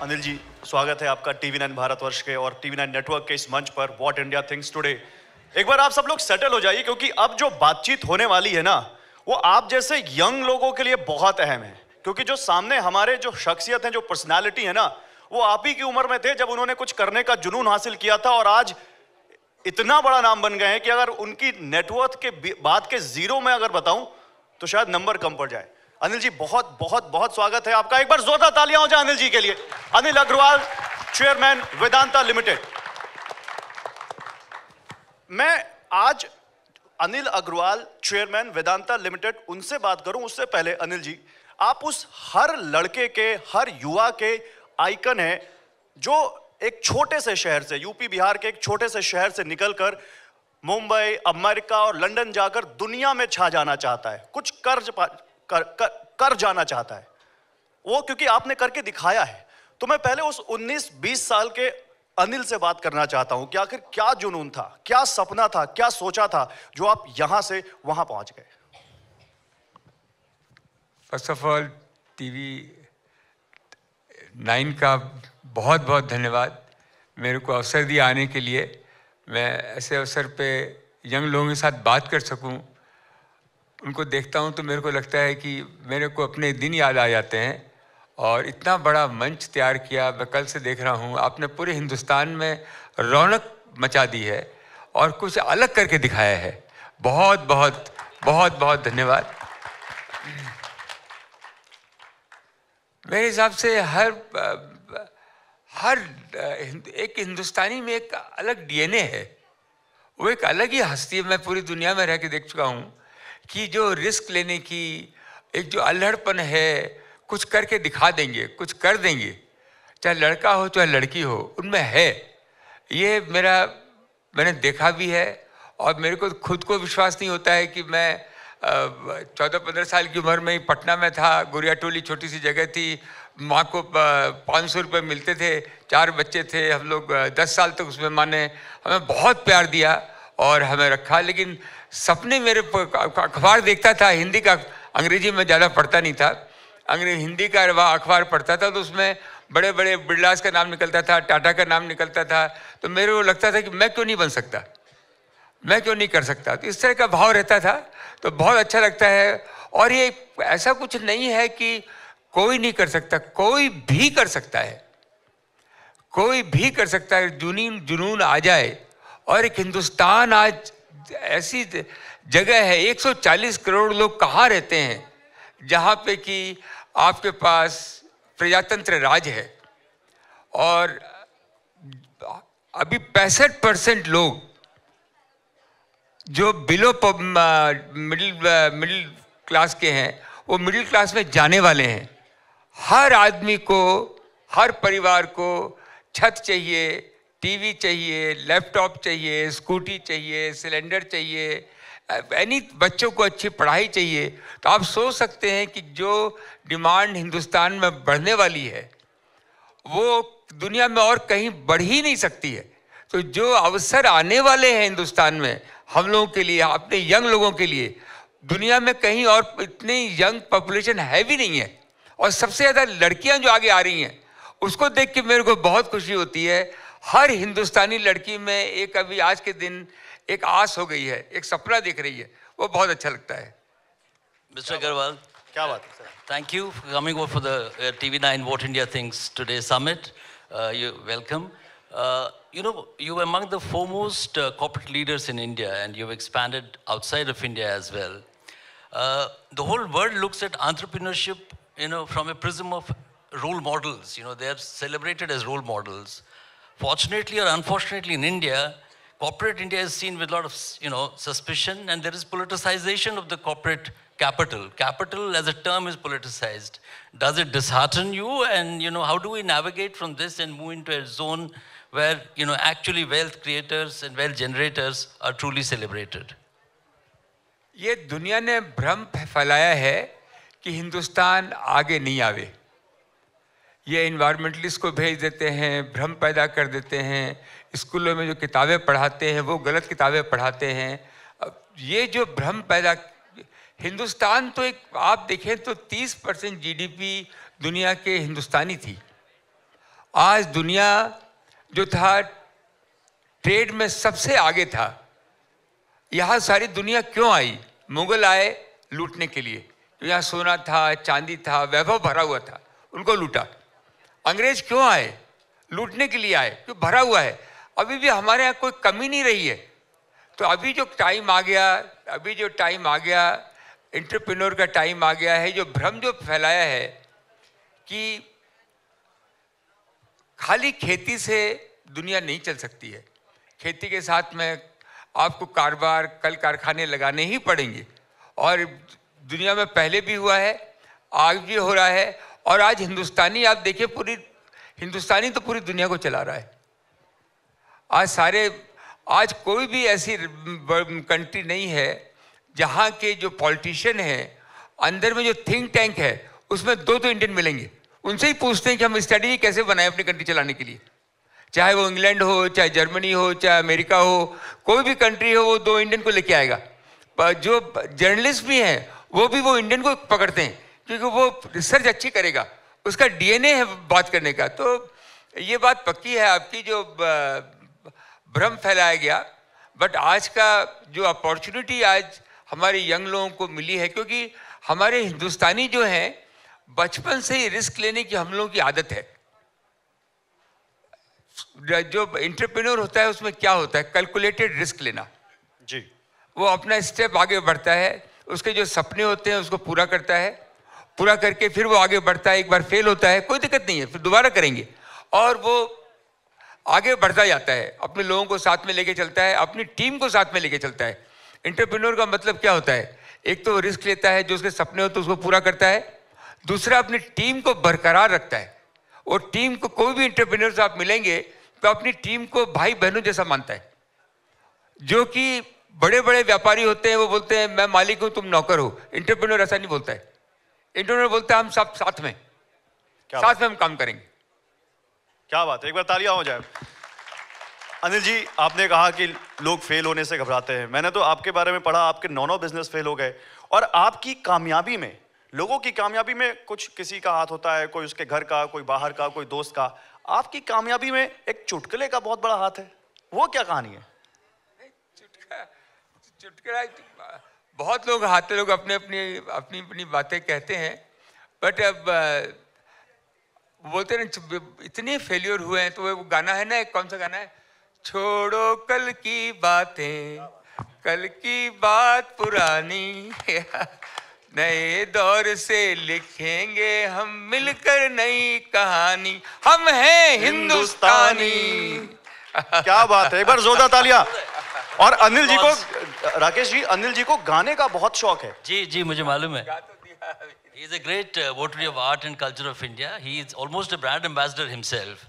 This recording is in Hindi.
अनिल जी, स्वागत है आपका TV9 भारतवर्ष के और TV9 नेटवर्क के इस मंच पर व्हाट इंडिया थिंक्स टुडे। एक बार आप सब लोग सेटल हो जाइए, क्योंकि अब जो बातचीत होने वाली है ना, वो आप जैसे यंग लोगों के लिए बहुत अहम है। क्योंकि जो सामने हमारे जो शख्सियत हैं, जो पर्सनालिटी है ना, वो आप ही की उम्र में थे जब उन्होंने कुछ करने का जुनून हासिल किया था, और आज इतना बड़ा नाम बन गए हैं कि अगर उनकी नेटवर्थ के बाद के जीरो में अगर बताऊं तो शायद नंबर कम पड़ जाए। अनिल जी, बहुत बहुत बहुत स्वागत है आपका। एक बार जोरदार तालियां हो जाए अनिल जी के लिए। Anil Agarwal, chairman Vedanta limited. मैं आज अनिल अग्रवाल, चेयरमैन वेदांता लिमिटेड, उनसे बात करूं उससे पहले अनिल जी, आप उस हर लड़के के, हर युवा के आइकन हैं जो एक छोटे से शहर से, यूपी बिहार के एक छोटे से शहर से निकलकर मुंबई, अमेरिका और लंदन जाकर दुनिया में छा जाना चाहता है, कुछ कर जाना चाहता है वो, क्योंकि आपने करके दिखाया है। तो मैं पहले उस 19-20 साल के अनिल से बात करना चाहता हूं कि आखिर क्या जुनून था, क्या सपना था, क्या सोचा था जो आप यहां से वहां पहुंच गए। फर्स्ट ऑफ ऑल TV9 का बहुत बहुत धन्यवाद, मेरे को अवसर दिया आने के लिए। मैं ऐसे अवसर पे यंग लोगों के साथ बात कर सकूं, उनको देखता हूं तो मेरे को लगता है कि मेरे को अपने दिन याद आ जाते हैं। और इतना बड़ा मंच तैयार किया, मैं कल से देख रहा हूं, आपने पूरे हिंदुस्तान में रौनक मचा दी है और कुछ अलग करके दिखाया है। बहुत बहुत बहुत बहुत धन्यवाद। मेरे हिसाब से हर एक हिंदुस्तानी में एक अलग DNA है, वो एक अलग ही हस्ती है। मैं पूरी दुनिया में रह के देख चुका हूँ कि जो रिस्क लेने की एक जो अल्हड़पन है, कुछ करके दिखा देंगे, कुछ कर देंगे, चाहे लड़का हो चाहे लड़की हो, उनमें है। ये मैंने देखा भी है और मेरे को खुद को विश्वास नहीं होता है कि मैं 14-15 साल की उम्र में ही पटना में था। गुड़िया टोली छोटी सी जगह थी, माँ को 500 रुपये मिलते थे, 4 बच्चे थे हम लोग। 10 साल तक उसमें माँ ने हमें बहुत प्यार दिया और हमें रखा। लेकिन सपने मेरे अखबार देखता था, हिंदी का, अंग्रेजी में ज़्यादा पढ़ता नहीं था, हिंदी का अखबार पढ़ता था, तो उसमें बड़े बड़े बिरलास का नाम निकलता था, टाटा का नाम निकलता था। तो मेरे को लगता था कि मैं क्यों नहीं बन सकता, मैं क्यों नहीं कर सकता। तो इस तरह का भाव रहता था, तो बहुत अच्छा लगता है। और ये ऐसा कुछ नहीं है कि कोई नहीं कर सकता, कोई भी कर सकता है, कोई भी कर सकता है। जुनून आ जाए। और एक हिंदुस्तान आज ऐसी जगह है, 140 करोड़ लोग कहाँ रहते हैं जहाँ पे कि आपके पास प्रजातंत्र राज है। और अभी 65% लोग जो बिलो मिडिल क्लास के हैं, वो मिडिल क्लास में जाने वाले हैं। हर आदमी को, हर परिवार को छत चाहिए, टीवी चाहिए, लैपटॉप चाहिए, स्कूटी चाहिए, सिलेंडर चाहिए, बच्चों को अच्छी पढ़ाई चाहिए। तो आप सोच सकते हैं कि जो डिमांड हिंदुस्तान में बढ़ने वाली है, वो दुनिया में और कहीं बढ़ ही नहीं सकती है। तो जो अवसर आने वाले हैं हिंदुस्तान में हम लोगों के लिए, अपने यंग लोगों के लिए, दुनिया में कहीं और इतनी यंग पॉपुलेशन है भी नहीं है। और सबसे ज़्यादा लड़कियां जो आगे आ रही हैं, उसको देख के मेरे को बहुत खुशी होती है। हर हिंदुस्तानी लड़की में एक अभी आज के दिन एक आस हो गई है, एक सपना दिख रही है, वो बहुत अच्छा लगता है। Mr. Agarwal, क्या बात है sir. thank you for coming over for the TV9 What India Thinks Today Summit. You're welcome. You were among the foremost corporate leaders in India, and you've expanded outside of India as well. The whole world looks at entrepreneurship, from a prism of role models. They are celebrated as role models. Fortunately or unfortunately in India, corporate India is seen with a lot of, suspicion, and there is politicization of the corporate capital. Capital as a term is politicized. Does it dishearten you? And, how do we navigate from this and move into a zone where, actually wealth creators and wealth generators are truly celebrated? ये दुनिया ने भ्रम फैलाया है कि हिंदुस्तान आगे नहीं आवे। ये इन्वायरमेंटलिस्ट को भेज देते हैं, भ्रम पैदा कर देते हैं, स्कूलों में जो किताबें पढ़ाते हैं वो गलत किताबें पढ़ाते हैं। ये जो भ्रम पैदा, हिंदुस्तान तो एक आप देखें तो 30% GDP दुनिया के हिंदुस्तानी थी। आज दुनिया जो था ट्रेड में सबसे आगे था, यहाँ सारी दुनिया क्यों आई? मुगल आए लूटने के लिए, तो यहाँ सोना था, चांदी था, वैभव भरा हुआ था, उनको लूटा। अंग्रेज क्यों आए? लूटने के लिए आए, क्यों भरा हुआ है। अभी भी हमारे यहाँ कोई कमी नहीं रही है। तो अभी जो टाइम आ गया, एंटरप्रेन्योर का टाइम आ गया है। जो भ्रम जो फैलाया है कि खाली खेती से दुनिया नहीं चल सकती है, खेती के साथ में आपको कारोबार, कल कारखाने लगाने ही पड़ेंगे। और दुनिया में पहले भी हुआ है, आज भी हो रहा है। और आज हिंदुस्तानी, आप देखिए, हिंदुस्तानी तो पूरी दुनिया को चला रहा है। आज कोई भी ऐसी कंट्री नहीं है जहाँ के जो पॉलिटिशियन हैं, अंदर में जो थिंक टैंक है, उसमें दो इंडियन मिलेंगे। उनसे ही पूछते हैं कि हम स्ट्रेटजी कैसे बनाएं अपनी कंट्री चलाने के लिए। चाहे वो इंग्लैंड हो, चाहे जर्मनी हो, चाहे अमेरिका हो, कोई भी कंट्री हो, वो 2 इंडियन को लेके आएगा। पर जो जर्नलिस्ट भी हैं, वो भी वो इंडियन को पकड़ते हैं, क्योंकि वो रिसर्च अच्छी करेगा, उसका डीएनए है बात करने का। तो ये बात पक्की है आपकी, जो भ्रम फैलाया गया। बट आज का जो अपॉर्चुनिटी आज हमारे यंग लोगों को मिली है, क्योंकि हमारे हिंदुस्तानी जो हैं, बचपन से ही रिस्क लेने की हम लोगों की आदत है। जो एंटरप्रेन्योर होता है उसमें क्या होता है? कैलकुलेटेड रिस्क लेना जी। वो अपना स्टेप आगे बढ़ता है, उसके जो सपने होते हैं उसको पूरा करता है, पूरा करके फिर वो आगे बढ़ता है। एक बार फेल होता है, कोई दिक्कत नहीं है, फिर दोबारा करेंगे, और वो आगे बढ़ता जाता है, अपने लोगों को साथ में लेके चलता है, अपनी टीम को साथ में लेके चलता है। एंटरप्रेन्योर का मतलब क्या होता है? एक तो रिस्क लेता है, जो उसके सपने होते हैं उसको पूरा करता है। दूसरा, अपनी टीम को बरकरार रखता है। और टीम को, कोई भी एंटरप्रेन्योर से आप मिलेंगे तो अपनी टीम को भाई बहनों जैसा मानता है। जो कि बड़े बड़े व्यापारी होते हैं, वो बोलते हैं मैं मालिक हूं, तुम नौकर हो। एंटरप्रेन्योर ऐसा नहीं बोलता है। एंटरप्रेन्योर बोलता है हम सब साथ में हम काम करेंगे। क्या बात है, एक बार तालियां हो जाए। अनिल जी, आपने कहा कि लोग फेल होने से घबराते हैं। मैंने तो आपके बारे में पढ़ा, आपके 9 बिजनेस फेल हो गए, और आपकी कामयाबी में, लोगों की कामयाबी में कुछ किसी का हाथ होता है, कोई उसके घर का, कोई बाहर का, कोई दोस्त का। आपकी कामयाबी में एक चुटकुले का बहुत बड़ा हाथ है। वो क्या कहानी है? चुटकुला बहुत लोग आते, लोग अपनी बातें कहते हैं, बट अब बोलते हैं इतने फेलियर हुए हैं। तो वो गाना है ना, कौन सा गाना है? छोड़ो कल की बातें, कल की बात पुरानी, नए दौर से लिखेंगे हम मिलकर नई कहानी, हम हैं हिंदुस्तानी। क्या बात है, एक बार जोरदार तालियां। और अनिल जी को, राकेश जी, अनिल जी को गाने का बहुत शौक है। जी, मुझे मालूम है। He is a great votary of art and culture of India. He is almost a brand ambassador himself.